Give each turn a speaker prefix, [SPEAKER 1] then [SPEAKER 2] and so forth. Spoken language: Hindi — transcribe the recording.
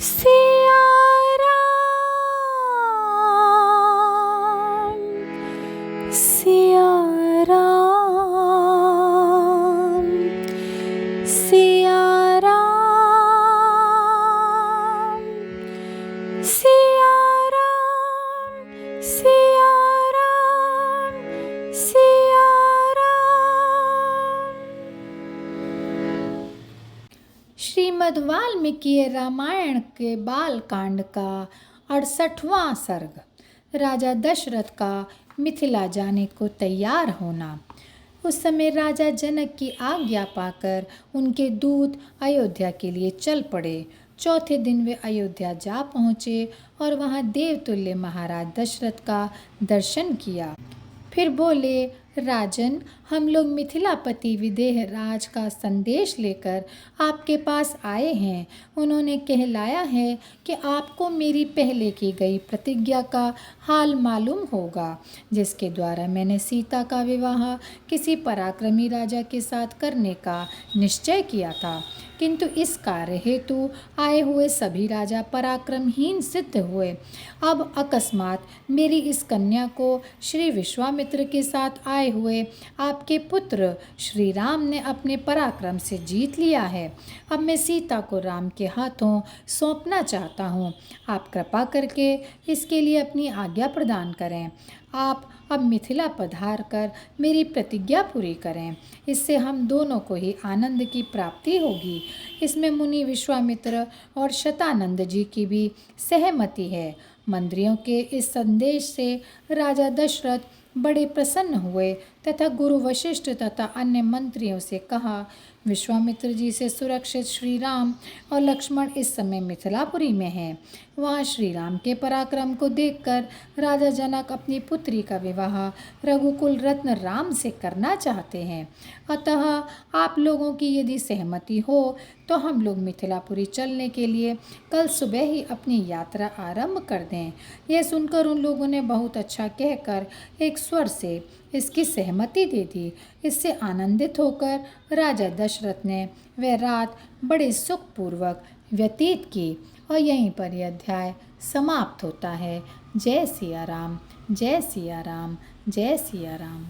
[SPEAKER 1] सिया राम, सिया राम, सिया राम, सिया राम, सिया राम, सिया राम। श्रीमद् वाल्मीकि रामायण के बालकांड का 68वां सर्ग। राजा दशरथ का मिथिला जाने को तैयार होना। उस समय राजा जनक की आज्ञा पाकर उनके दूत अयोध्या के लिए चल पड़े। चौथे दिन वे अयोध्या जा पहुँचे और वहाँ देवतुल्य महाराज दशरथ का दर्शन किया। फिर बोले, राजन, हम लोग मिथिलापति विदेह राज का संदेश लेकर आपके पास आए हैं। उन्होंने कहलाया है कि आपको मेरी पहले की गई प्रतिज्ञा का हाल मालूम होगा, जिसके द्वारा मैंने सीता का विवाह किसी पराक्रमी राजा के साथ करने का निश्चय किया था। किंतु इस कार्य हेतु आए हुए सभी राजा पराक्रमहीन सिद्ध हुए। अब अकस्मात मेरी इस कन्या को श्री विश्वामित्र के साथ आए हुए आपके पुत्र श्री राम ने अपने पराक्रम से जीत लिया है। अब मैं सीता को राम के हाथों सौंपना चाहता हूँ। आप कृपा करके इसके लिए अपनी आज्ञा प्रदान करें। आप अब मिथिला पधार कर मेरी प्रतिज्ञा पूरी करें। इससे हम दोनों को ही आनंद की प्राप्ति होगी। इसमें मुनि विश्वामित्र और शतानंद जी की भी सहमति है। मंत्रियों के इस संदेश से राजा दशरथ बड़े प्रसन्न हुए तथा गुरु वशिष्ठ तथा अन्य मंत्रियों से कहा, विश्वामित्र जी से सुरक्षित श्री राम और लक्ष्मण इस समय मिथिलापुरी में हैं। वहाँ श्री राम के पराक्रम को देखकर राजा जनक अपनी पुत्री का विवाह रघुकुल रत्न राम से करना चाहते हैं। अतः आप लोगों की यदि सहमति हो तो हम लोग मिथिलापुरी चलने के लिए कल सुबह ही अपनी यात्रा आरंभ कर दें। यह सुनकर उन लोगों ने बहुत अच्छा कहकर एक स्वर से इसकी सहमति दे दी। इससे आनंदित होकर राजा दशरथ ने वह रात बड़े सुखपूर्वक व्यतीत की। और यहीं पर यह अध्याय समाप्त होता है। जय सिया राम, जय सिया राम, जय सिया राम।